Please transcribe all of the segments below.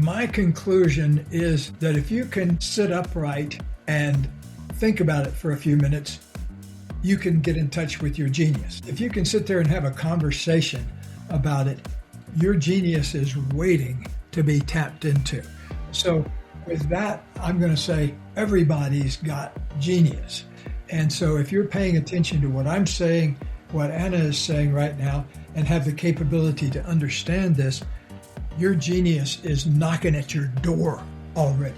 My conclusion is that if you can sit upright and think about it for a few minutes, you can get in touch with your genius. If you can sit there and have a conversation about it, your genius is waiting to be tapped into. So with that, I'm going to say everybody's got genius. And so if you're paying attention to what I'm saying, what Anna is saying right now, and have the capability to understand this, your genius is knocking at your door already.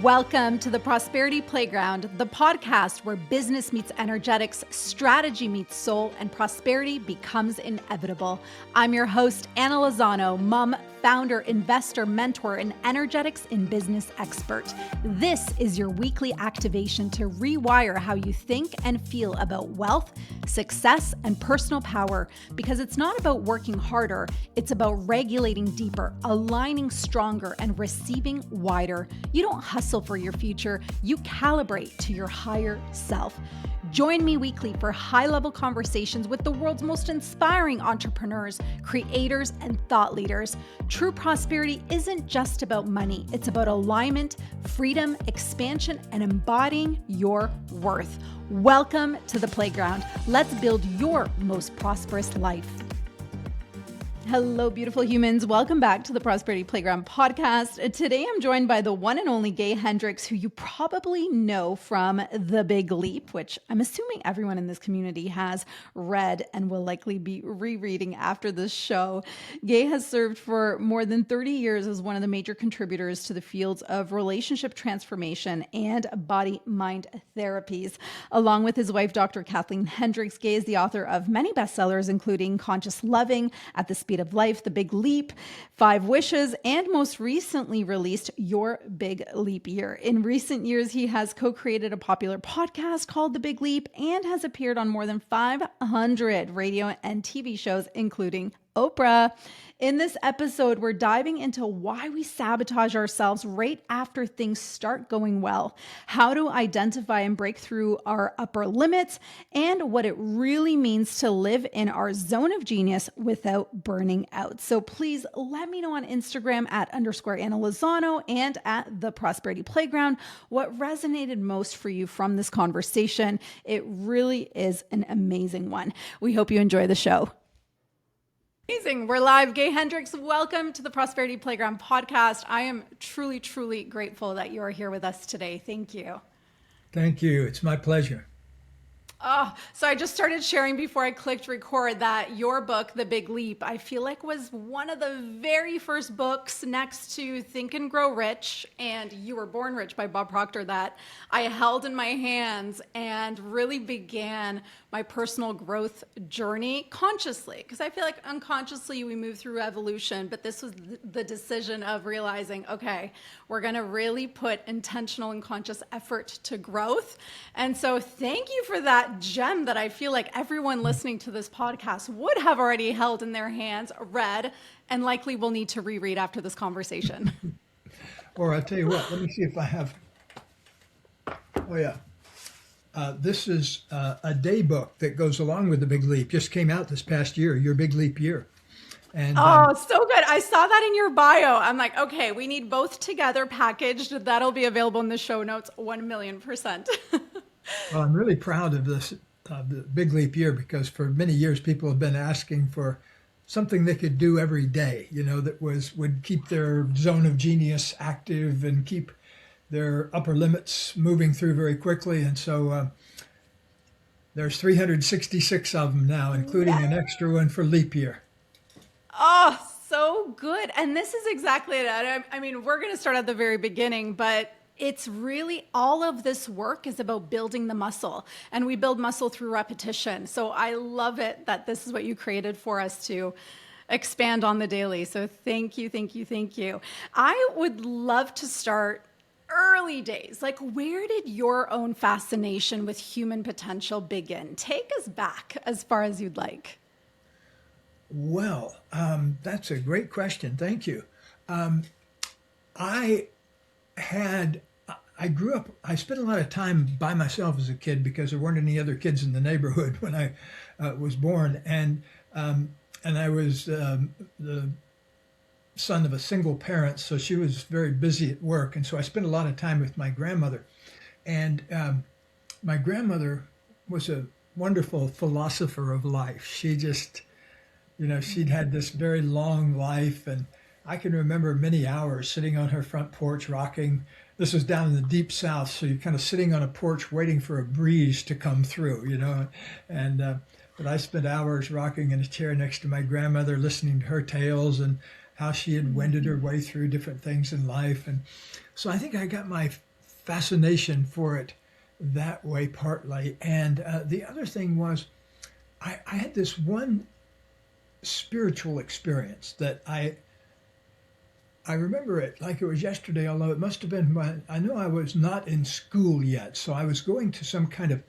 Welcome to the Prosperity Playground, the podcast where business meets energetics, strategy meets soul, and prosperity becomes inevitable. I'm your host, Anna Lozano, mom, founder, investor, mentor, and energetics in business expert. This is your weekly activation to rewire how you think and feel about wealth, success, and personal power, because it's not about working harder, it's about regulating deeper, aligning stronger, and receiving wider. You don't hustle for your future, you calibrate to your higher self. Join me weekly for high-level conversations with the world's most inspiring entrepreneurs, creators, and thought leaders. True prosperity isn't just about money. It's about alignment, freedom, expansion, and embodying your worth. Welcome to the playground. Let's build your most prosperous life. Hello, beautiful humans. Welcome back to the Prosperity Playground podcast. Today, I'm joined by the one and only Gay Hendricks, who you probably know from The Big Leap, which I'm assuming everyone in this community has read and will likely be rereading after this show. Gay has served for more than 30 years as one of the major contributors to the fields of relationship transformation and body-mind therapies. Along with his wife, Dr. Kathleen Hendricks, Gay is the author of many bestsellers, including Conscious Loving, At the Speed of Life, The Big Leap, 5 Wishes, and most recently released Your Big Leap Year. In recent years, he has co-created a popular podcast called The Big Leap and has appeared on more than 500 radio and TV shows, including Oprah. In this episode, we're diving into why we sabotage ourselves right after things start going well, how to identify and break through our upper limits, and what it really means to live in our zone of genius without burning out. So please let me know on Instagram at _Anna Lozano and at the Prosperity Playground what resonated most for you from this conversation. It really is an amazing one. We hope you enjoy the show. Amazing. We're live. Gay Hendricks, welcome to the Prosperity Playground podcast. I am truly, truly grateful that you are here with us today. Thank you. Thank you. It's my pleasure. So I just started sharing before I clicked record that your book, The Big Leap, I feel like was one of the very first books next to Think and Grow Rich and You Were Born Rich by Bob Proctor that I held in my hands and really began my personal growth journey consciously. Because I feel like unconsciously we move through evolution, but this was the decision of realizing, okay, we're going to really put intentional and conscious effort to growth. And so thank you for that gem that I feel like everyone listening to this podcast would have already held in their hands, read, and likely will need to reread after this conversation. Or I'll tell you what, let me see if I have. Oh, yeah. This is a day book that goes along with The Big Leap. Just came out this past year, Your Big Leap Year. And, so good. I saw that in your bio. I'm like, okay, we need both together packaged. That'll be available in the show notes 1,000,000%. Well, I'm really proud of this, the Big Leap Year, because for many years people have been asking for something they could do every day, that would keep their zone of genius active and keep their upper limits moving through very quickly. And so there's 366 of them now, including an extra one for leap year. Oh, so good. And this is exactly it. I mean, we're going to start at the very beginning, but it's really all of this work is about building the muscle, and we build muscle through repetition. So I love it that this is what you created for us to expand on the daily. So thank you, thank you, thank you. I would love to start early days. Like, where did your own fascination with human potential begin? Take us back as far as you'd like. Well, that's a great question. Thank you. I grew up, I spent a lot of time by myself as a kid because there weren't any other kids in the neighborhood when I was born. And I was the son of a single parent, so she was very busy at work. And so I spent a lot of time with my grandmother. And my grandmother was a wonderful philosopher of life. She just, she'd had this very long life. And I can remember many hours sitting on her front porch rocking. This was down in the deep South, so you're kind of sitting on a porch waiting for a breeze to come through, And but I spent hours rocking in a chair next to my grandmother, listening to her tales and how she had wended her way through different things in life. And so I think I got my fascination for it that way partly. And the other thing was I had this one spiritual experience that I remember it like it was yesterday, although it must have been I know I was not in school yet. So I was going to some kind of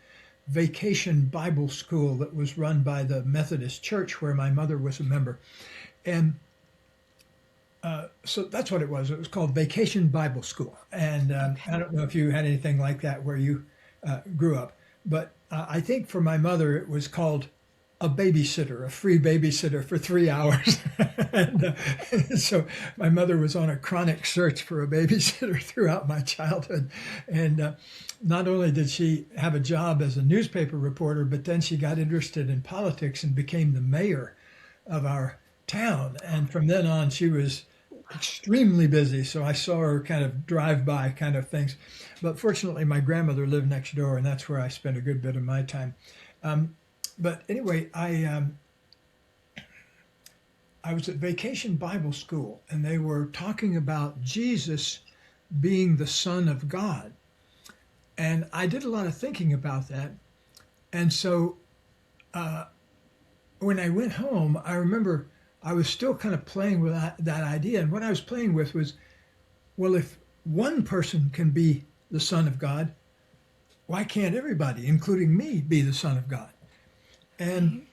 vacation Bible school that was run by the Methodist Church where my mother was a member. And so that's what it was. It was called Vacation Bible School. And I don't know if you had anything like that where you grew up. But I think for my mother, it was called a babysitter, a free babysitter for 3 hours. and so my mother was on a chronic search for a babysitter throughout my childhood. And not only did she have a job as a newspaper reporter, but then she got interested in politics and became the mayor of our town. And from then on, she was extremely busy. So I saw her kind of drive by kind of things. But fortunately, my grandmother lived next door, and that's where I spent a good bit of my time. But anyway, I was at Vacation Bible School, and they were talking about Jesus being the Son of God. And I did a lot of thinking about that. And so when I went home, I remember I was still kind of playing with that idea. And what I was playing with was, well, if one person can be the Son of God, why can't everybody, including me, be the Son of God? And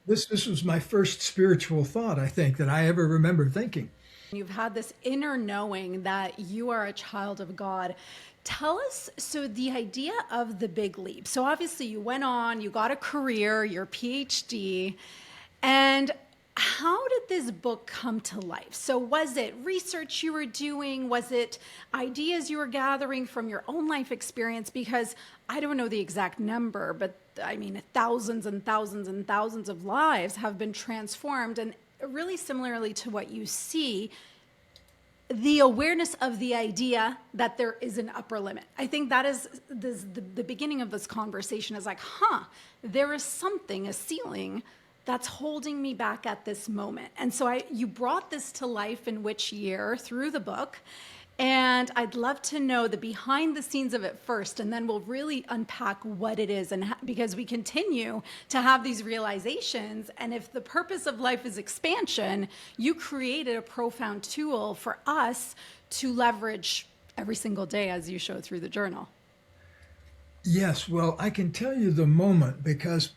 this was my first spiritual thought, I think, that I ever remember thinking. You've had this inner knowing that you are a child of God. Tell us, so the idea of the big leap. So obviously you went on, you got a career, your PhD, and how did this book come to life? So was it research you were doing? Was it ideas you were gathering from your own life experience? Because I don't know the exact number, but I mean, thousands and thousands and thousands of lives have been transformed. And really similarly to what you see, the awareness of the idea that there is an upper limit. I think that is the beginning of this conversation is like, there is something, a ceiling that's holding me back at this moment. And so you brought this to life in which year through the book? And I'd love to know the behind the scenes of it first, and then we'll really unpack what it is. And because we continue to have these realizations, and if the purpose of life is expansion, you created a profound tool for us to leverage every single day, as you showed through the journal. Yes, well, I can tell you the moment because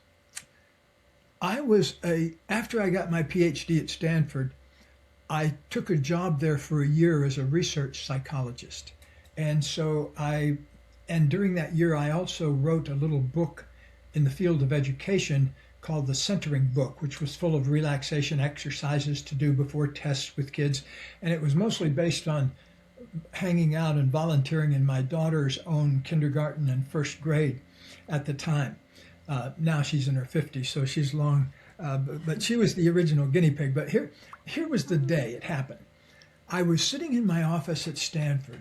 after I got my PhD at Stanford, I took a job there for a year as a research psychologist. And during that year, I also wrote a little book in the field of education called the Centering Book, which was full of relaxation exercises to do before tests with kids. And it was mostly based on hanging out and volunteering in my daughter's own kindergarten and first grade at the time. Now she's in her 50s, so she's long, but she was the original guinea pig. But here was the day it happened. I was sitting in my office at Stanford,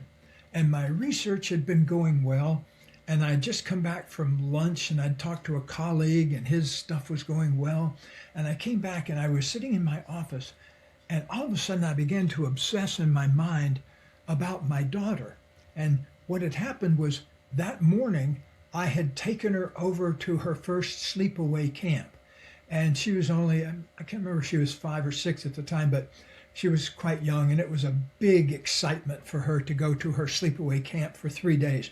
and my research had been going well, and I'd just come back from lunch, and I'd talked to a colleague, and his stuff was going well. And I came back, and I was sitting in my office, and all of a sudden I began to obsess in my mind about my daughter. And what had happened was that morning, I had taken her over to her first sleepaway camp. And she was only, I can't remember if she was 5 or 6 at the time, but she was quite young. And it was a big excitement for her to go to her sleepaway camp for 3 days.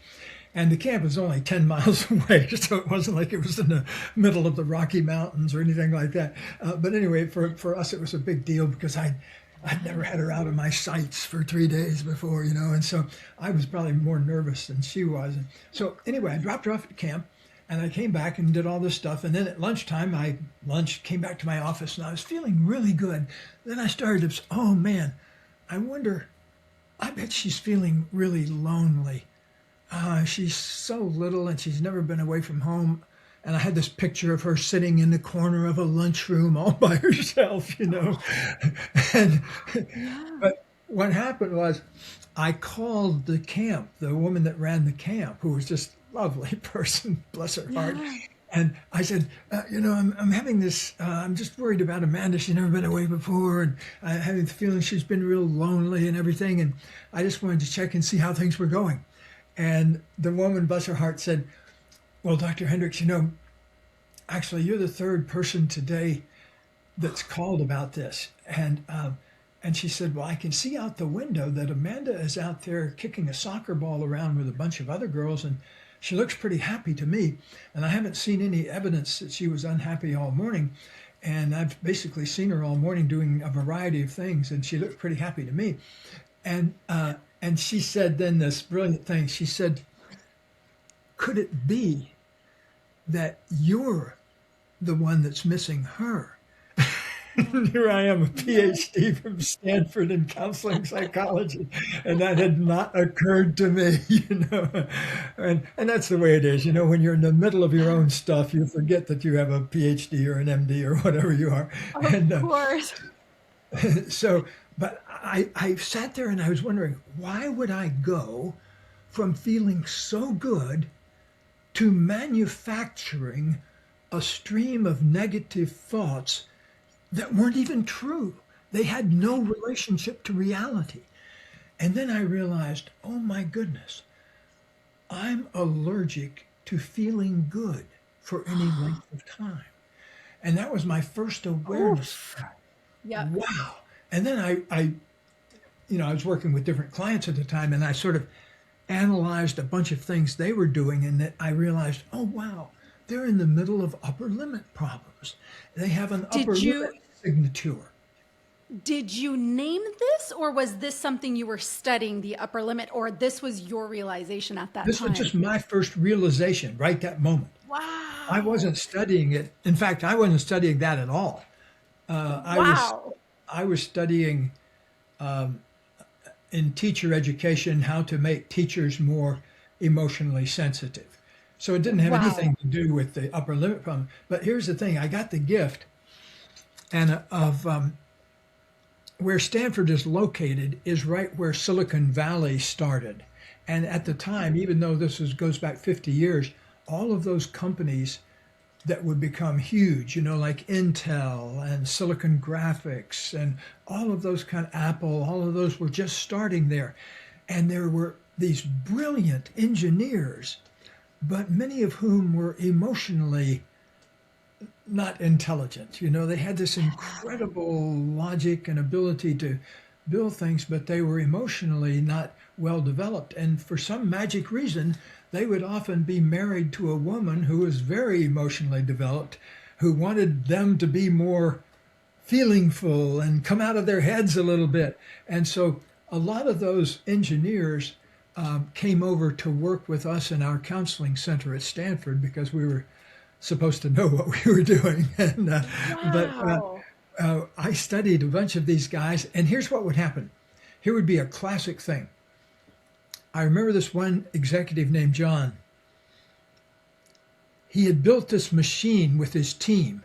And the camp was only 10 miles away, so it wasn't like it was in the middle of the Rocky Mountains or anything like that. But anyway, for us, it was a big deal because I'd never had her out of my sights for 3 days before, and so I was probably more nervous than she was. And so anyway, I dropped her off at camp, and I came back and did all this stuff. And then at lunchtime, came back to my office, and I was feeling really good. Then I started to, oh man, I wonder, I bet she's feeling really lonely. She's so little and she's never been away from home. And I had this picture of her sitting in the corner of a lunchroom all by herself, And Yeah. but what happened was I called the camp, the woman that ran the camp, who was just a lovely person, bless her heart. Yeah. And I said, I'm having this, I'm just worried about Amanda. She's never been away before. And I have the feeling she's been real lonely and everything. And I just wanted to check and see how things were going. And the woman, bless her heart, said, well, Dr. Hendricks, actually, you're the third person today that's called about this. And she said, well, I can see out the window that Amanda is out there kicking a soccer ball around with a bunch of other girls, and she looks pretty happy to me. And I haven't seen any evidence that she was unhappy all morning. And I've basically seen her all morning doing a variety of things, and she looked pretty happy to me. And she said then this brilliant thing. She said, could it be that you're the one that's missing her? Here I am, a PhD from Stanford in counseling psychology, and that had not occurred to me, And that's the way it is, when you're in the middle of your own stuff, you forget that you have a PhD or an MD or whatever you are. Of course. But I sat there and I was wondering, why would I go from feeling so good to manufacturing a stream of negative thoughts that weren't even true? They had no relationship to reality. And then I realized, oh my goodness, I'm allergic to feeling good for any length of time. And that was my first awareness. Yeah. Wow. And then I was working with different clients at the time, and I sort of analyzed a bunch of things they were doing, and that I realized, oh, wow, they're in the middle of upper limit problems. They have an upper limit signature. Did you name this, or was this something you were studying, the upper limit, or this was your realization at that time? This was just my first realization right that moment. Wow. I wasn't studying it. In fact, I wasn't studying that at all. I was studying in teacher education how to make teachers more emotionally sensitive. So it didn't have anything to do with the upper limit problem. But here's the thing. I got the gift of where Stanford is located is right where Silicon Valley started. And at the time, even though this goes back 50 years, all of those companies that would become huge, like Intel and Silicon Graphics and all of those Apple, all of those were just starting there. And there were these brilliant engineers, but many of whom were emotionally not intelligent. They had this incredible logic and ability to build things, but they were emotionally not well developed. And for some magic reason, they would often be married to a woman who was very emotionally developed, who wanted them to be more feelingful and come out of their heads a little bit. And so a lot of those engineers came over to work with us in our counseling center at Stanford because we were supposed to know what we were doing. But I studied a bunch of these guys, and here's what would happen. Here would be a classic thing. I remember this one executive named John. He had built this machine with his team,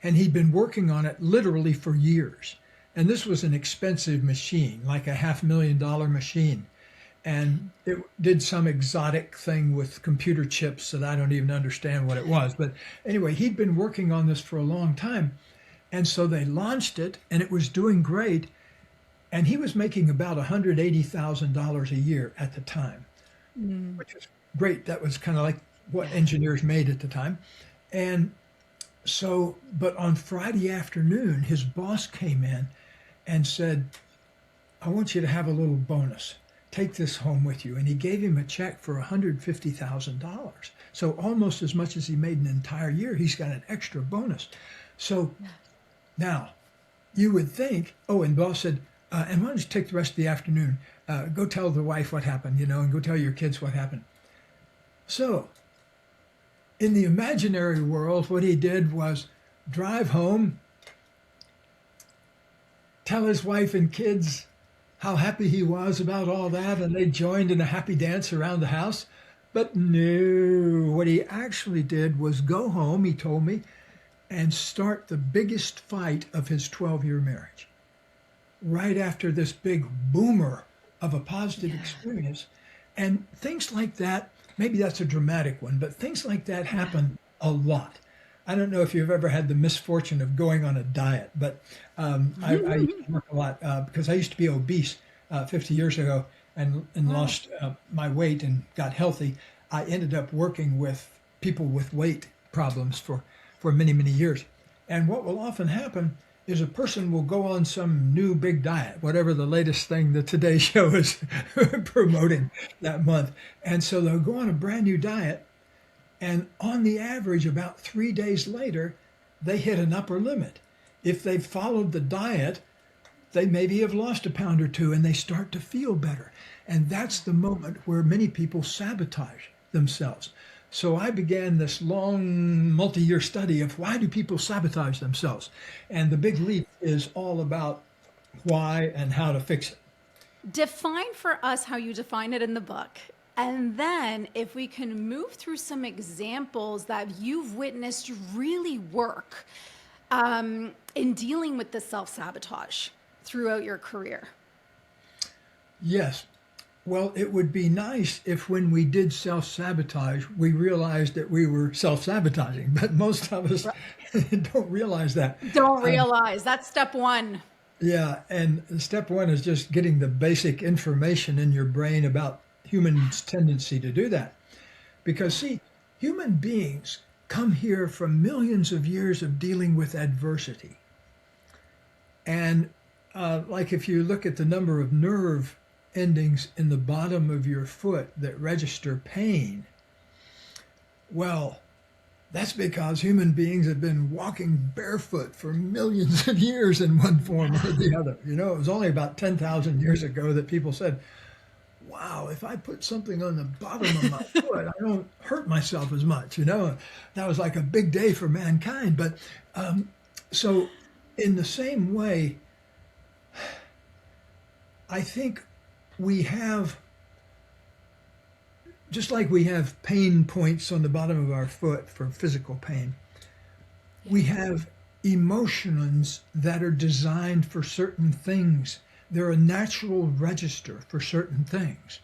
and he'd been working on it literally for years. And this was an expensive machine, like a $500,000 machine. And it did some exotic thing with computer chips that I don't even understand what it was. But anyway, he'd been working on this for a long time. And so they launched it, and it was doing great. And he was making about $180,000 a year at the time, which was great. That was kind of like what engineers made at the time. And so, but on Friday afternoon, his boss came in and said, I want you to have a little bonus. Take this home with you. And he gave him a check for $150,000. So almost as much as he made an entire year, he's got an extra bonus. So now you would think, and boss said, and why don't you take the rest of the afternoon, go tell the wife what happened, and go tell your kids what happened. So in the imaginary world, what he did was drive home, tell his wife and kids how happy he was about all that, and they joined in a happy dance around the house. But no, what he actually did was go home, he told me, and start the biggest fight of his 12-year marriage. Right after this big boomer of a positive experience. And things like that, maybe that's a dramatic one, but things like that happen a lot. I don't know if you've ever had the misfortune of going on a diet, but I used to work a lot because I used to be obese 50 years ago and lost my weight and got healthy. I ended up working with people with weight problems for many, many years. And what will often happen is a person will go on some new big diet, whatever the latest thing the Today Show is promoting that month. And so they'll go on a brand new diet, and on the average, about 3 days later, they hit an upper limit. If they've followed the diet, they maybe have lost a pound or two, and they start to feel better. And that's the moment where many people sabotage themselves. So I began this long multi-year study of why do people sabotage themselves? And the big leap is all about why and how to fix it. Define for us how you define it in the book. And then if we can move through some examples that you've witnessed really work in dealing with the self-sabotage throughout your career. Yes. Well, it would be nice if when we did self-sabotage, we realized that we were self-sabotaging, but most of us don't realize that. Don't realize. That's step one. Yeah, and step one is just getting the basic information in your brain about humans' tendency to do that. Because, see, human beings come here from millions of years of dealing with adversity. And like if you look at the number of nerve endings in the bottom of your foot that register pain, well, that's because human beings have been walking barefoot for millions of years in one form or the other. You know, it was only about 10,000 years ago that people said, wow, if I put something on the bottom of my foot, I don't hurt myself as much, you know. That was like a big day for mankind. But so in the same way, I think we have, just like we have pain points on the bottom of our foot for physical pain, we have emotions that are designed for certain things. They're a natural register for certain things.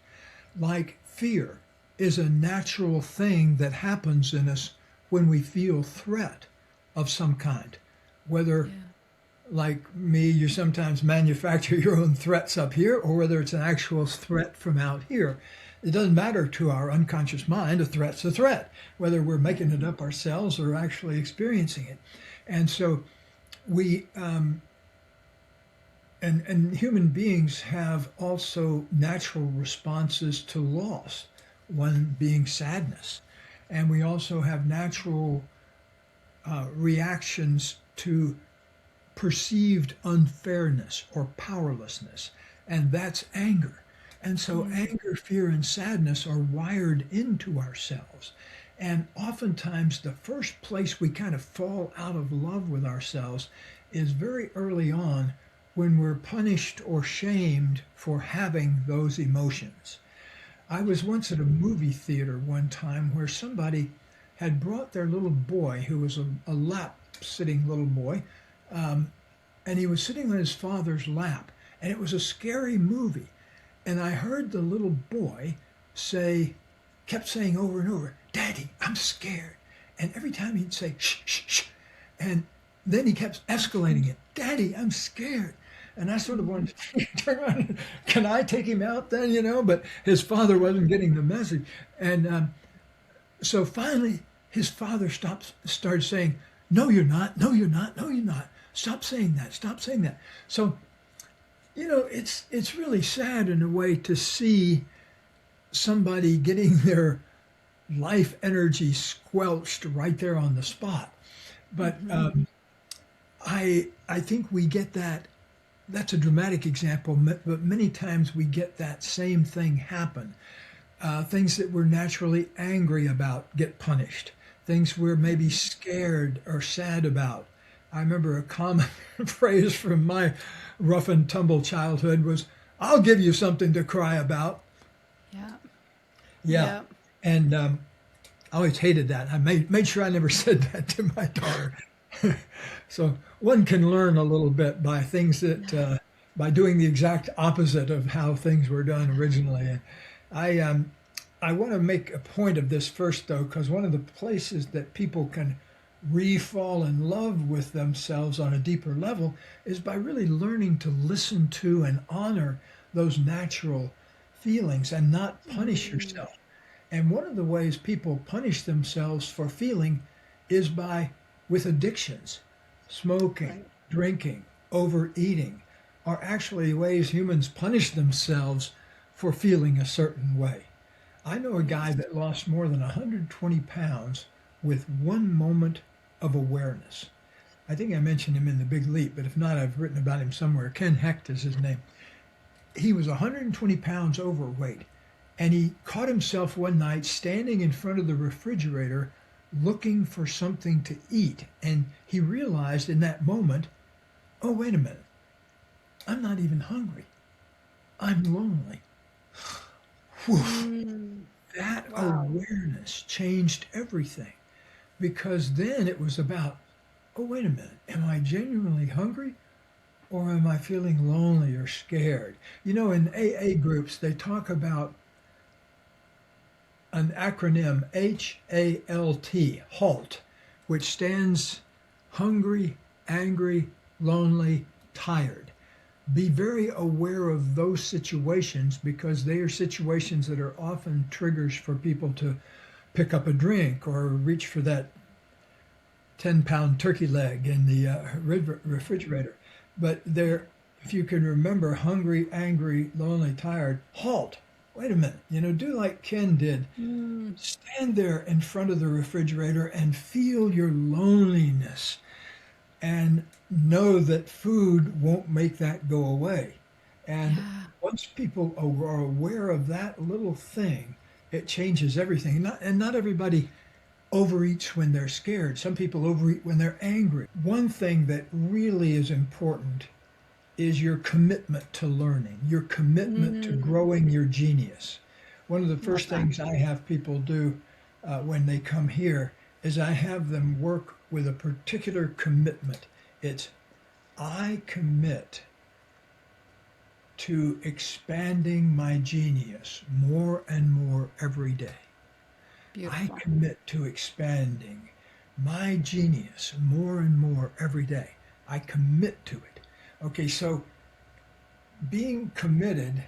Like fear is a natural thing that happens in us when we feel threat of some kind. Whether, like me, you sometimes manufacture your own threats up here, or whether it's an actual threat from out here. It doesn't matter to our unconscious mind. A threat's a threat, whether we're making it up ourselves or actually experiencing it. And so we, and human beings have also natural responses to loss, one being sadness. And we also have natural reactions to perceived unfairness or powerlessness, and that's anger. And so anger, fear, and sadness are wired into ourselves. And oftentimes the first place we kind of fall out of love with ourselves is very early on, when we're punished or shamed for having those emotions. I was once at a movie theater one time where somebody had brought their little boy, who was a lap-sitting little boy, and he was sitting on his father's lap, and it was a scary movie. And I heard the little boy kept saying over and over, "Daddy, I'm scared." And every time he'd say, "Shh, shh, shh." And then he kept escalating it, "Daddy, I'm scared." And I sort of wanted to turn around and, can I take him out then, you know? But his father wasn't getting the message. And so finally, his father started saying, "No, you're not. No, you're not. No, you're not. Stop saying that. Stop saying that." So, you know, it's really sad in a way to see somebody getting their life energy squelched right there on the spot. But I think we get that. That's a dramatic example, but many times we get that same thing happen. Things that we're naturally angry about get punished. Things we're maybe scared or sad about. I remember a common phrase from my rough and tumble childhood was, I'll give you something to cry about. Yeah. Yeah. Yeah. And I always hated that. I made sure I never said that to my daughter. So one can learn a little bit by things that, by doing the exact opposite of how things were done originally. And I, um, I want to make a point of this first, though, because one of the places that people can re-fall in love with themselves on a deeper level is by really learning to listen to and honor those natural feelings and not punish Mm, yourself. And one of the ways people punish themselves for feeling is by with addictions. Smoking, right. drinking, overeating are actually ways humans punish themselves for feeling a certain way. I know a guy Yes. that lost more than 120 pounds with one moment of awareness. I think I mentioned him in The Big Leap, but if not, I've written about him somewhere. Ken Hecht is his name. He was 120 pounds overweight, and he caught himself one night standing in front of the refrigerator looking for something to eat. And he realized in that moment, oh, wait a minute, I'm not even hungry. I'm lonely. Whew. Mm, That wow. awareness changed everything because then it was about, oh, wait a minute, am I genuinely hungry or am I feeling lonely or scared? You know, in AA groups, they talk about an acronym HALT, HALT, which stands hungry, angry, lonely, tired. Be very aware of those situations because they are situations that are often triggers for people to pick up a drink or reach for that 10-pound turkey leg in the refrigerator. But there, if you can remember hungry, angry, lonely, tired, halt. Wait a minute. Do like Ken did. Mm, Stand there in front of the refrigerator and feel your loneliness and know that food won't make that go away. And yeah. once people are aware of that little thing, it changes everything. And not everybody overeats when they're scared. Some people overeat when they're angry. One thing that really is important is your commitment to learning, your commitment to Mm, growing your genius. One of the love first that. things I have people do when they come here is I have them work with a particular commitment. It's I commit to expanding my genius more and more every day. I Beautiful. commit to expanding my genius more and more every day. I commit to it. Okay, so being committed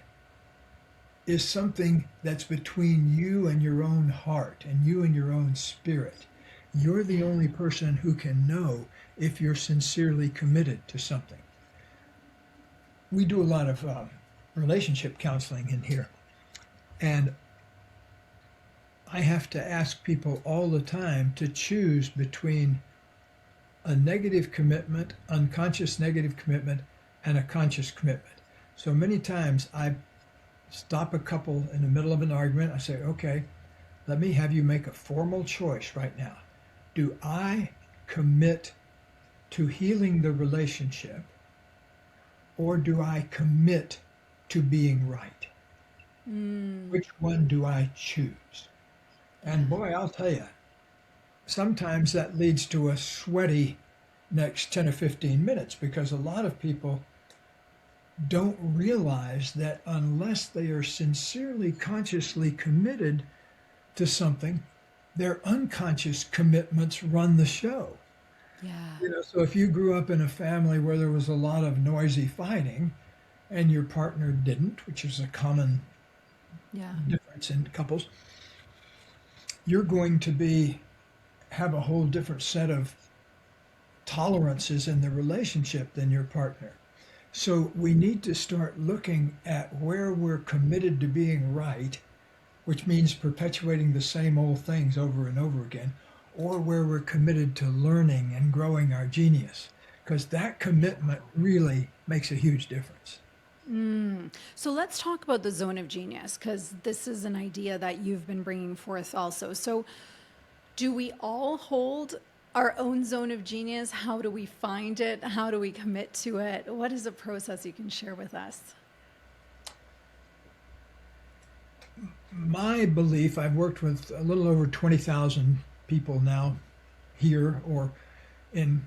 is something that's between you and your own heart and you and your own spirit. You're the Yeah. only person who can know if you're sincerely committed to something. We do a lot of relationship counseling in here, and I have to ask people all the time to choose between a negative commitment, unconscious negative commitment, and a conscious commitment. So many times I stop a couple in the middle of an argument. I say, okay, let me have you make a formal choice right now. Do I commit to healing the relationship or do I commit to being right? Mm, Which one do I choose? And yeah. boy, I'll tell you, sometimes that leads to a sweaty next 10 or 15 minutes because a lot of people don't realize that unless they are sincerely, consciously committed to something, their unconscious commitments run the show. Yeah. So if you grew up in a family where there was a lot of noisy fighting and your partner didn't, which is a common Yeah. difference in couples, you're going to be have a whole different set of tolerances in the relationship than your partner. So we need to start looking at where we're committed to being right, which means perpetuating the same old things over and over again, or where we're committed to learning and growing our genius, because that commitment really makes a huge difference. Mm. So let's talk about the zone of genius because this is an idea that you've been bringing forth also. So, do we all hold our own zone of genius? How do we find it? How do we commit to it? What is a process you can share with us? My belief, I've worked with a little over 20,000 people now here or in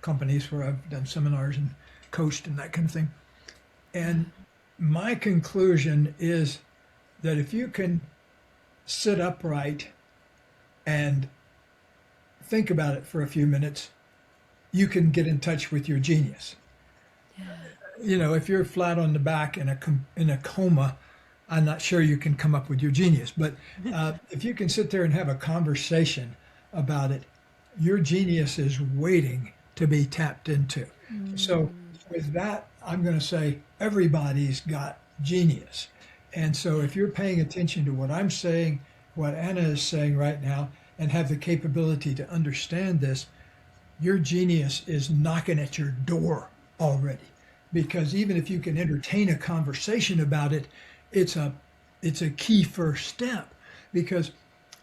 companies where I've done seminars and coached and that kind of thing. And my conclusion is that if you can sit upright and think about it for a few minutes, you can get in touch with your genius. If you're flat on the back in a coma, I'm not sure you can come up with your genius. But if you can sit there and have a conversation about it, your genius is waiting to be tapped into. So with that, I'm going to say everybody's got genius. And so if you're paying attention to what I'm saying, what Anna is saying right now, and have the capability to understand this, your genius is knocking at your door already. Because even if you can entertain a conversation about it, it's a key first step. Because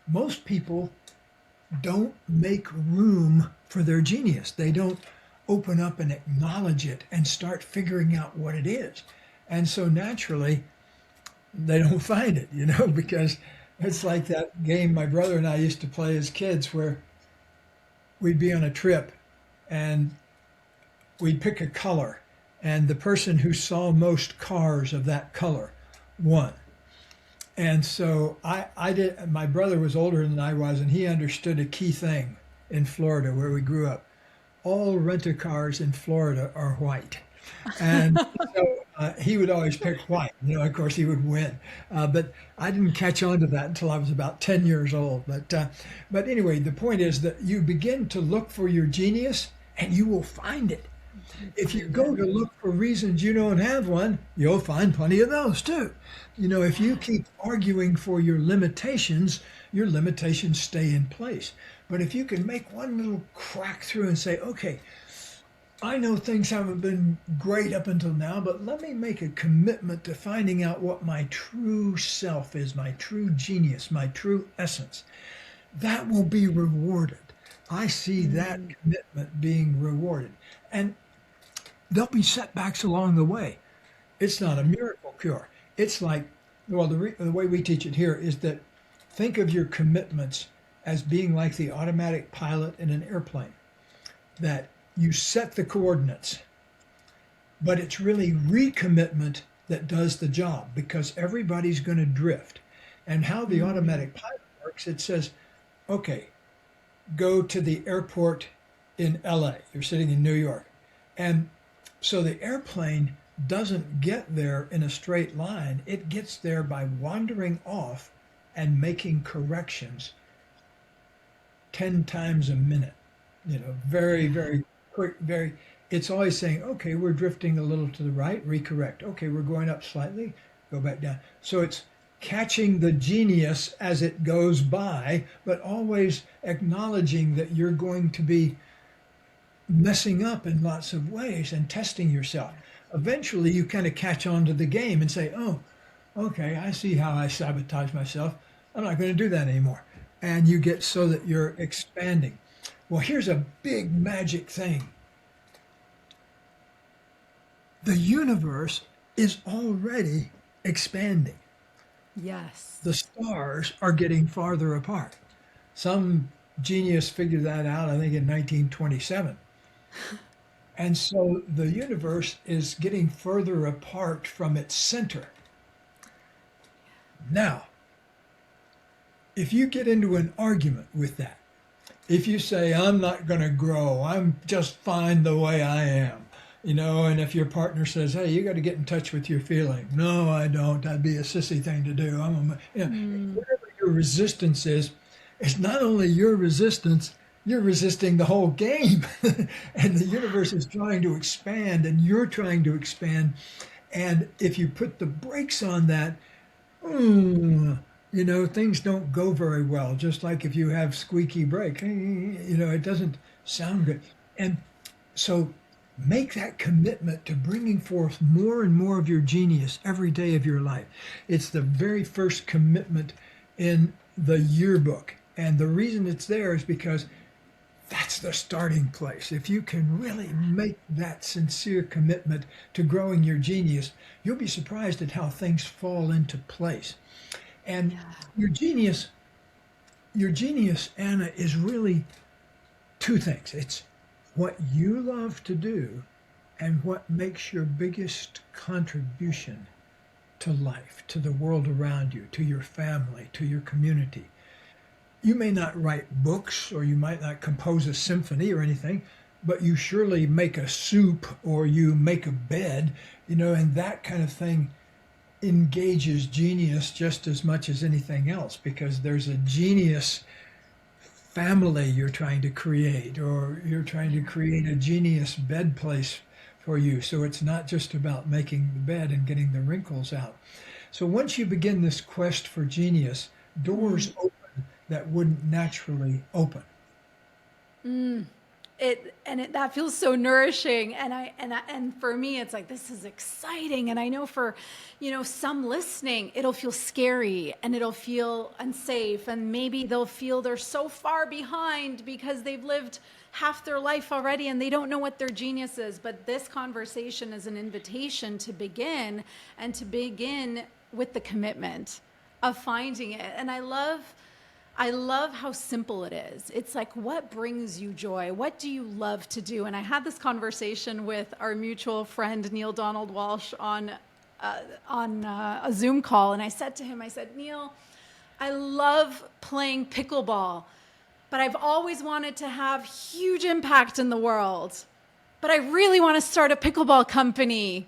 most people don't make room for their genius. They don't open up and acknowledge it and start figuring out what it is. And so naturally, they don't find it, because it's like that game my brother and I used to play as kids where we'd be on a trip and we'd pick a color, and the person who saw most cars of that color won. And so I did. My brother was older than I was, and he understood a key thing in Florida where we grew up. All rent-a-cars in Florida are white. And so he would always pick white. Of course, he would win. But I didn't catch on to that until I was about 10 years old. But anyway, the point is that you begin to look for your genius, and you will find it. If you go to look for reasons you don't have one, you'll find plenty of those too. If you keep arguing for your limitations stay in place. But if you can make one little crack through and say, okay, I know things haven't been great up until now, but let me make a commitment to finding out what my true self is, my true genius, my true essence. That will be rewarded. I see that commitment being rewarded. And there'll be setbacks along the way. It's not a miracle cure. It's like, the way we teach it here is that think of your commitments as being like the automatic pilot in an airplane, that you set the coordinates, but it's really recommitment that does the job, because everybody's going to drift. And how the automatic pilot works, it says, okay, go to the airport in LA. You're sitting in New York. And so the airplane doesn't get there in a straight line. It gets there by wandering off and making corrections 10 times a minute. Very, very quick, it's always saying, okay, we're drifting a little to the right, recorrect. Okay, we're going up slightly, go back down. So it's catching the genius as it goes by, but always acknowledging that you're going to be messing up in lots of ways and testing yourself. Eventually, you kind of catch on to the game and say, oh, okay, I see how I sabotage myself. I'm not going to do that anymore. And you get so that you're expanding. Well, here's a big magic thing. The universe is already expanding. Yes. The stars are getting farther apart. Some genius figured that out, I think, in 1927. And so the universe is getting further apart from its center. Now, if you get into an argument with that, if you say, I'm not going to grow, I'm just fine the way I am, and if your partner says, hey, you got to get in touch with your feeling. No, I don't. That'd be a sissy thing to do. Whatever your resistance is, it's not only your resistance, you're resisting the whole game. And the universe is trying to expand, and you're trying to expand. And if you put the brakes on that, things don't go very well. Just like if you have squeaky brake, it doesn't sound good. And so make that commitment to bringing forth more and more of your genius every day of your life. It's the very first commitment in the yearbook. And the reason it's there is because that's the starting place. If you can really make that sincere commitment to growing your genius, you'll be surprised at how things fall into place. And Yeah. your genius, Anna, is really two things. It's what you love to do and what makes your biggest contribution to life, to the world around you, to your family, to your community. You may not write books or you might not compose a symphony or anything, but you surely make a soup or you make a bed, and that kind of thing engages genius just as much as anything else because there's a genius family you're trying to create, or you're trying to create a genius bed place for you. So it's not just about making the bed and getting the wrinkles out. So once you begin this quest for genius, doors open that wouldn't naturally open. That feels so nourishing, and for me it's like, this is exciting, and I know for some listening it'll feel scary and it'll feel unsafe, and maybe they'll feel they're so far behind because they've lived half their life already and they don't know what their genius is. But this conversation is an invitation to begin, and to begin with the commitment of finding it. And I love how simple it is. It's like, what brings you joy? What do you love to do? And I had this conversation with our mutual friend, Neil Donald Walsh, on a Zoom call. And I said to him, Neil, I love playing pickleball, but I've always wanted to have huge impact in the world. But I really want to start a pickleball company.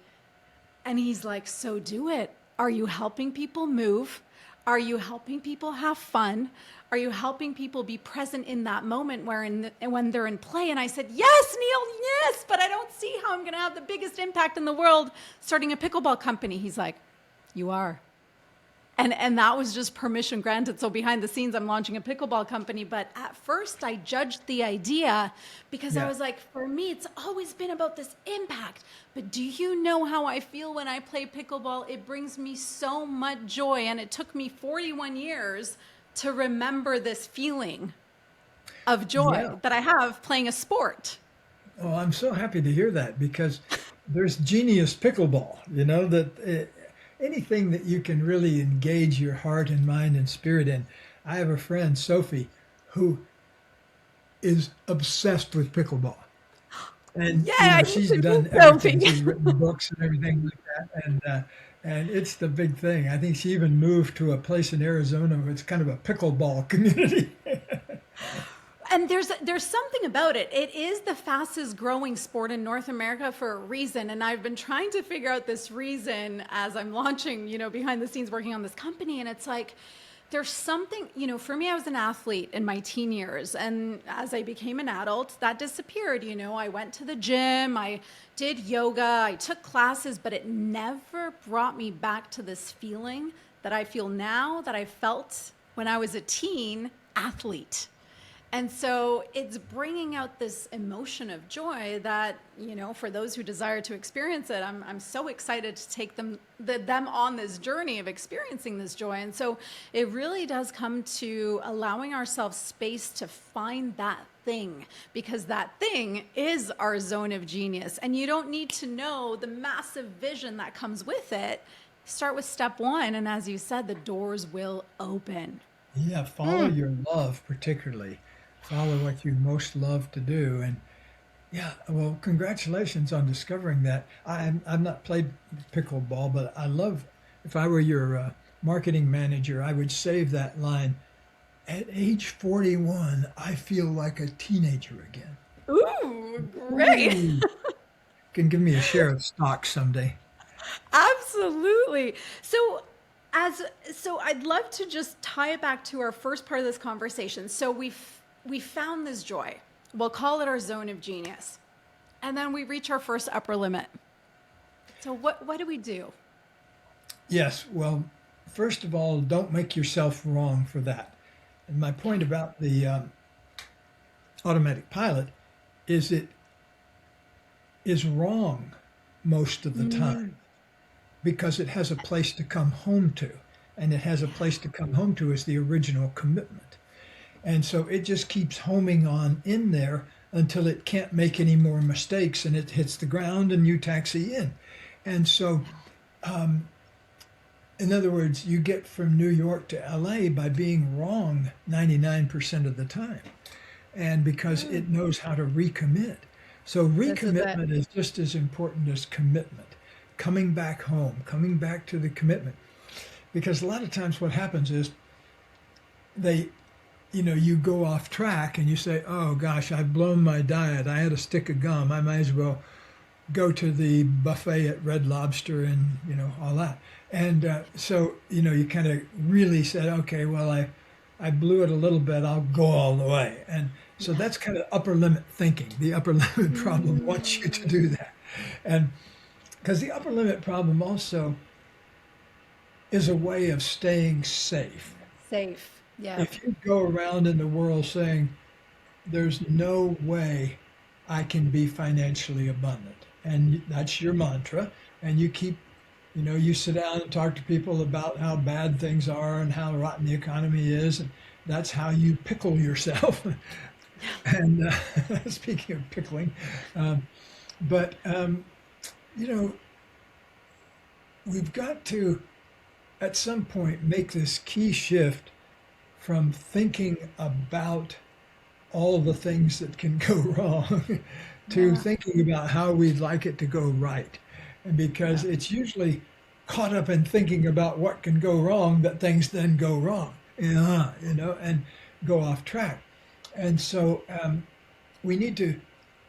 And he's like, so do it. Are you helping people move? Are you helping people have fun? Are you helping people be present in that moment when they're in play? And I said, yes, Neil, yes, but I don't see how I'm going to have the biggest impact in the world starting a pickleball company. He's like, you are. And that was just permission granted. So behind the scenes, I'm launching a pickleball company. But at first, I judged the idea because I was like, for me, it's always been about this impact. But do you know how I feel when I play pickleball? It brings me so much joy. And it took me 41 years to remember this feeling of joy that I have playing a sport. Oh, I'm so happy to hear that because there's genius pickleball, anything that you can really engage your heart and mind and spirit in. I have a friend, Sophie, who is obsessed with pickleball. And she's done everything. She's written books and everything like that. And it's the big thing. I think she even moved to a place in Arizona where it's kind of a pickleball community. And there's something about it. It is the fastest growing sport in North America for a reason. And I've been trying to figure out this reason as I'm launching, behind the scenes working on this company. And it's like, there's something, for me, I was an athlete in my teen years. And as I became an adult, that disappeared. I went to the gym, I did yoga, I took classes, but it never brought me back to this feeling that I feel now that I felt when I was a teen athlete. And so it's bringing out this emotion of joy that, for those who desire to experience it, I'm so excited to take them on this journey of experiencing this joy. And so it really does come to allowing ourselves space to find that thing, because that thing is our zone of genius. And you don't need to know the massive vision that comes with it. Start with step one. And as you said, the doors will open. Yeah, follow your love particularly. Follow what you most love to do. And well, congratulations on discovering that. I've not played pickleball, but I love, if I were your marketing manager, I would save that line. At age 41, I feel like a teenager again. Ooh, great. Ooh. Can give me a share of stock someday. Absolutely. So I'd love to just tie it back to our first part of this conversation. So we found this joy. We'll call it our zone of genius. And then we reach our first upper limit. So what do we do? Yes. Well, first of all, don't make yourself wrong for that. And my point about the automatic pilot is it is wrong most of the time because it has a place to come home to. And it has a place to come home to as the original commitment. And so it just keeps homing on in there until it can't make any more mistakes and it hits the ground and you taxi in. And so In other words, you get from New York to LA by being wrong 99% of the time. And because it knows how to recommit. So This is it. recommitment is just as important as commitment. Coming back home, coming back to the commitment. Because a lot of times what happens is they, you go off track and you say, oh gosh, I've blown my diet. I had a stick of gum. I might as well go to the buffet at Red Lobster and, all that. And so, you kind of really said, okay, well, I blew it a little bit. I'll go all the way. And so that's kind of upper limit thinking. The upper limit problem wants you to do that. And because the upper limit problem also is a way of staying safe. Safe. Yeah. If you go around in the world saying, there's no way I can be financially abundant, and that's your mantra, and you keep, you sit down and talk to people about how bad things are and how rotten the economy is, and that's how you pickle yourself. And speaking of pickling, but we've got to, at some point, make this key shift from thinking about all the things that can go wrong to Yeah. thinking about how we'd like it to go right. And because Yeah. it's usually caught up in thinking about what can go wrong that things then go wrong, and go off track. And so we need to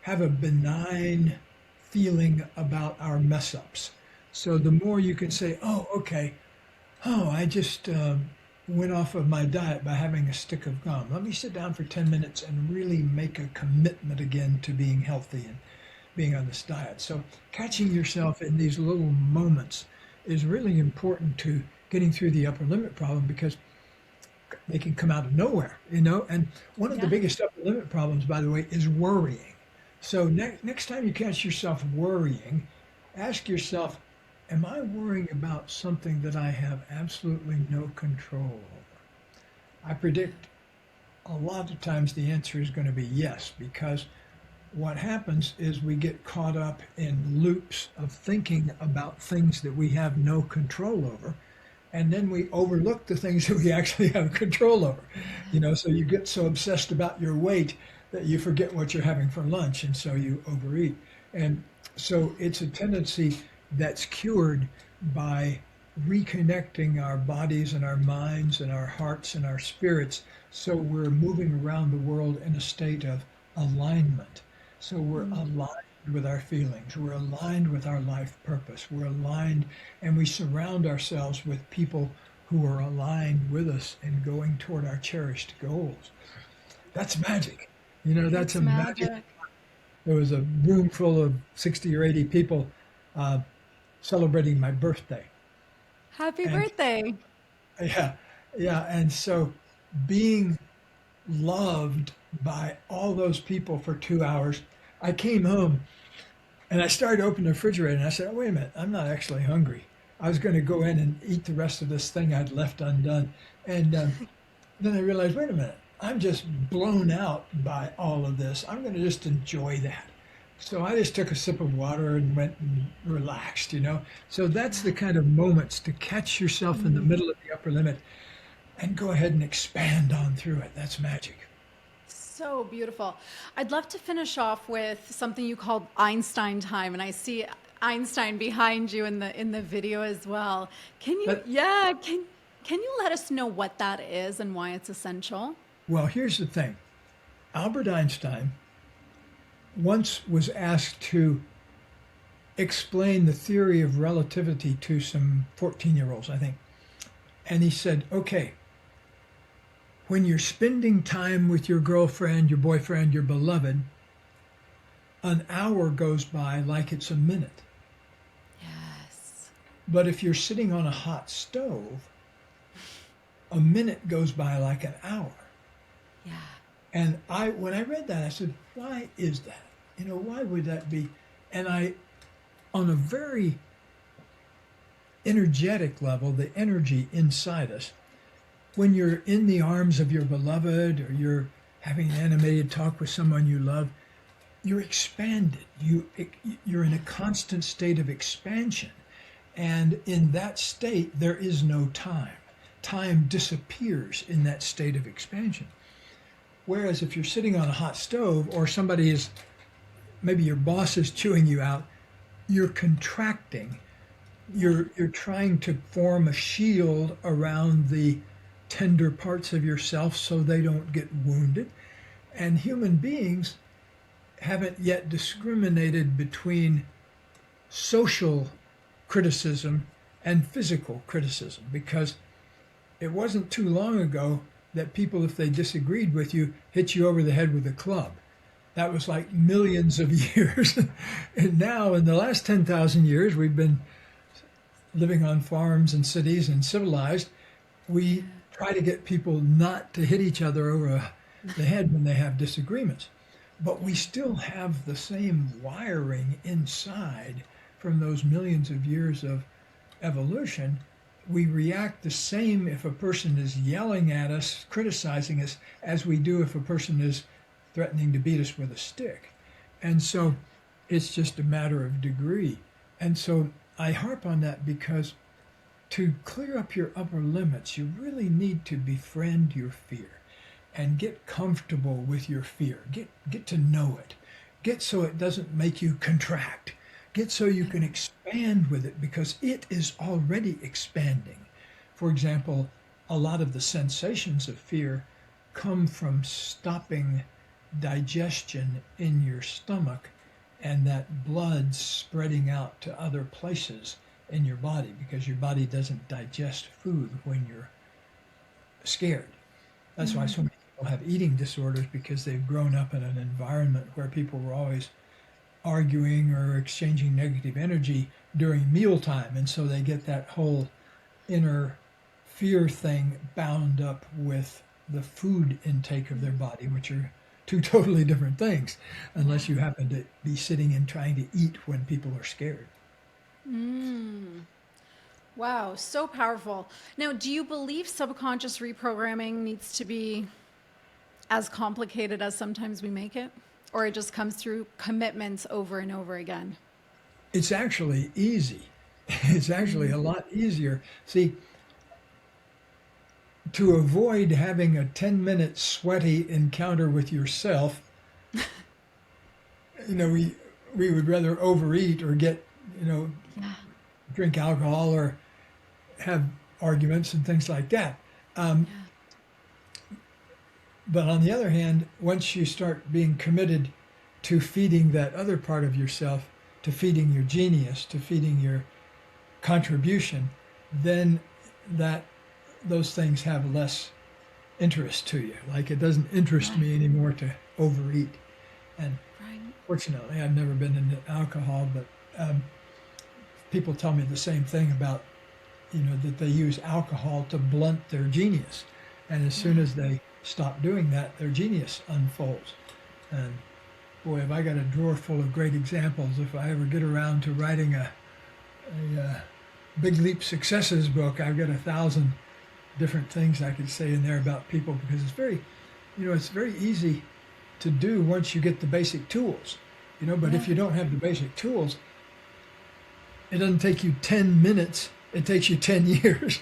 have a benign feeling about our mess ups. So the more you can say, oh, okay, I just went off of my diet by having a stick of gum. Let me sit down for 10 minutes and really make a commitment again to being healthy and being on this diet. So catching yourself in these little moments is really important to getting through the upper limit problem, because they can come out of nowhere, And one of the Yeah. biggest upper limit problems, by the way, is worrying. So next time you catch yourself worrying, ask yourself, am I worrying about something that I have absolutely no control over? I predict a lot of times the answer is going to be yes, because what happens is we get caught up in loops of thinking about things that we have no control over. And then we overlook the things that we actually have control over. So you get so obsessed about your weight that you forget what you're having for lunch, and so you overeat. And so it's a tendency that's cured by reconnecting our bodies and our minds and our hearts and our spirits, so we're moving around the world in a state of alignment. So we're aligned with our feelings, we're aligned with our life purpose, we're aligned, and we surround ourselves with people who are aligned with us and going toward our cherished goals. That's magic. That's It's a magic. magic. There was a room full of 60 or 80 people uh, celebrating my birthday. Happy And birthday. yeah, yeah. And so being loved by all those people for 2 hours, I came home and I started opening the refrigerator and I said, oh, wait a minute, I'm not actually hungry. I was going to go in and eat the rest of this thing I'd left undone. And then I realized, wait a minute, I'm just blown out by all of this. I'm going to just enjoy that. So I just took a sip of water and went and relaxed. So that's the kind of moments to catch yourself in the middle of the upper limit and go ahead and expand on through it. That's magic. So beautiful. I'd love to finish off with something you called Einstein time, and I see Einstein behind you in the video as well. Can you, But, yeah, can you let us know what that is and why it's essential? well, here's the thing. Albert Einstein once was asked to explain the theory of relativity to some 14-year-olds, I think. And he said, okay, when you're spending time with your girlfriend, your boyfriend, your beloved, an hour goes by like it's a minute. Yes. But if you're sitting on a hot stove, a minute goes by like an hour. Yeah. And when I read that, I said, why is that? Why would that be? And on a very energetic level, the energy inside us, when you're in the arms of your beloved or you're having an animated talk with someone you love, you're expanded. You're in a constant state of expansion. And in that state, there is no time. Time disappears in that state of expansion. Whereas if you're sitting on a hot stove or somebody is, maybe your boss is chewing you out, you're contracting. You're trying to form a shield around the tender parts of yourself so they don't get wounded. And human beings haven't yet discriminated between social criticism and physical criticism, because it wasn't too long ago that people, if they disagreed with you, hit you over the head with a club. That was like millions of years. And now, in the last 10,000 years, we've been living on farms and cities and civilized. We try to get people not to hit each other over the head when they have disagreements. But we still have the same wiring inside from those millions of years of evolution. We react the same if a person is yelling at us, criticizing us, as we do if a person is threatening to beat us with a stick. And so it's just a matter of degree. And so I harp on that because to clear up your upper limits, you really need to befriend your fear and get comfortable with your fear. Get to know it. Get so it doesn't make you contract. Get so you can expand with it, because it is already expanding. For example, a lot of the sensations of fear come from stopping digestion in your stomach and that blood spreading out to other places in your body, because your body doesn't digest food when you're scared. That's why so many people have eating disorders, because they've grown up in an environment where people were always arguing or exchanging negative energy during mealtime, and so they get that whole inner fear thing bound up with the food intake of their body, which are two totally different things, unless you happen to be sitting and trying to eat when people are scared. Wow, so powerful. Now, do you believe subconscious reprogramming needs to be as complicated as sometimes we make it? Or it just comes through commitments over and over again? It's actually easy. It's actually a lot easier. See, to avoid having a 10-minute sweaty encounter with yourself, we would rather overeat or get, drink alcohol or have arguments and things like that. But on the other hand, once you start being committed to feeding that other part of yourself, to feeding your genius, to feeding your contribution, then those things have less interest to you. Like, it doesn't interest me anymore to overeat. And fortunately, I've never been into alcohol, but people tell me the same thing about, that they use alcohol to blunt their genius. And as soon as they stop doing that, their genius unfolds. And boy, have I got a drawer full of great examples. If I ever get around to writing a Big Leap Successes book, I've got 1,000 different things I could say in there about people, because it's very easy to do once you get the basic tools, but if you don't have the basic tools, it doesn't take you 10 minutes, it takes you 10 years.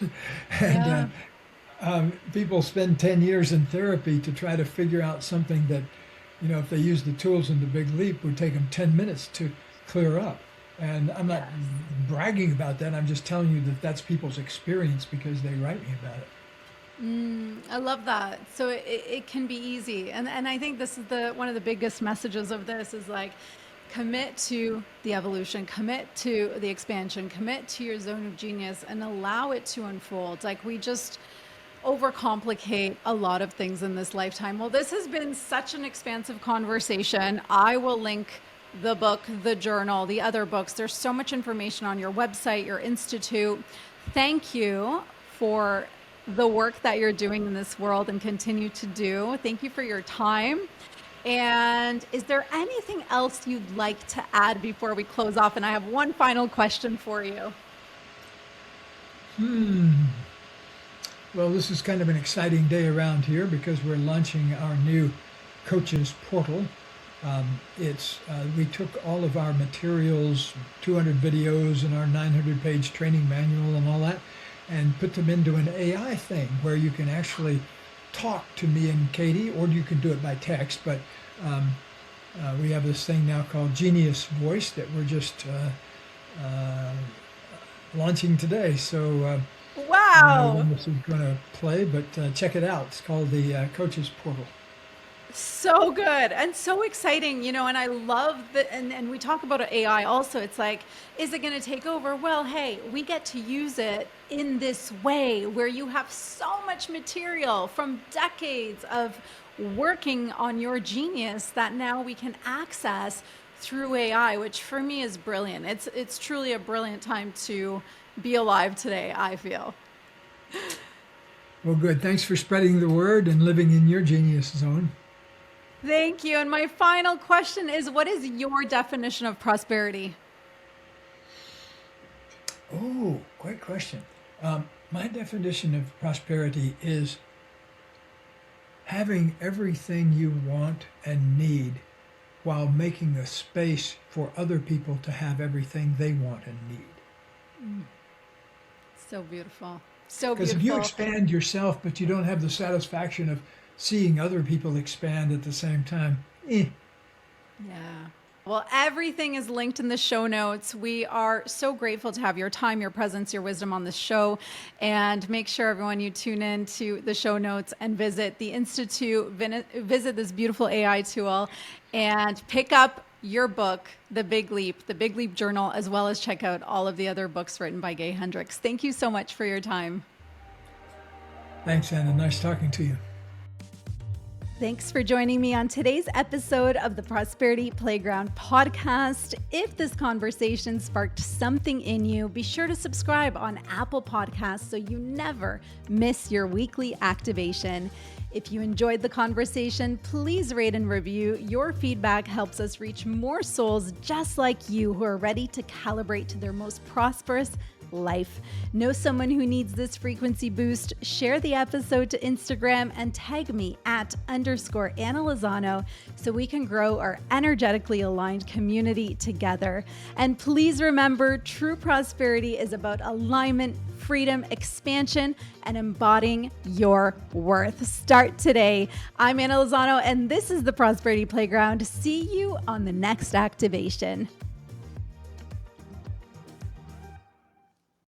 And people spend 10 years in therapy to try to figure out something that, if they use the tools in the Big Leap, would take them 10 minutes to clear up. And I'm not bragging about that. I'm just telling you that that's people's experience, because they write me about it. I love that. So it can be easy. And I think this is one of the biggest messages of this is like, commit to the evolution, commit to the expansion, commit to your zone of genius, and allow it to unfold. Like, we just overcomplicate a lot of things in this lifetime. Well, this has been such an expansive conversation. I will link the book, the journal, the other books. There's so much information on your website, your institute. Thank you for the work that you're doing in this world and continue to do. Thank you for your time. And is there anything else you'd like to add before we close off? And I have one final question for you. Well, this is kind of an exciting day around here, because we're launching our new coaches portal. We took all of our materials, 200 videos and our 900-page training manual and all that, and put them into an AI thing where you can actually talk to me and Katie, or you can do it by text. But we have this thing now called Genius Voice that we're just launching today. So I don't know when this is going to play, but check it out. It's called the Coaches Portal. So good and so exciting, and I love that. And we talk about AI also. It's like, is it going to take over? Well, hey, we get to use it in this way where you have so much material from decades of working on your genius that now we can access through AI, which for me is brilliant. It's truly a brilliant time to be alive today, I feel. Well, good. Thanks for spreading the word and living in your genius zone. Thank you. And my final question is, what is your definition of prosperity? Oh, great question. My definition of prosperity is having everything you want and need while making a space for other people to have everything they want and need. So beautiful. So beautiful. Because if you expand yourself, but you don't have the satisfaction of seeing other people expand at the same time. Yeah. Well, everything is linked in the show notes. We are so grateful to have your time, your presence, your wisdom on the show. And make sure, everyone, you tune in to the show notes and visit the Institute, visit this beautiful AI tool, and pick up your book, The Big Leap Journal, as well as check out all of the other books written by Gay Hendricks. Thank you so much for your time. Thanks, Anna. Nice talking to you. Thanks for joining me on today's episode of the Prosperity Playground podcast. If this conversation sparked something in you, be sure to subscribe on Apple Podcasts so you never miss your weekly activation. If you enjoyed the conversation, please rate and review. Your feedback helps us reach more souls just like you who are ready to calibrate to their most prosperous life. Know someone who needs this frequency boost? Share the episode to Instagram and tag me at _Anna Lozano so we can grow our energetically aligned community together. And please remember, true prosperity is about alignment, freedom, expansion, and embodying your worth. Start today. I'm Anna Lozano, and this is the Prosperity Playground. See you on the next activation.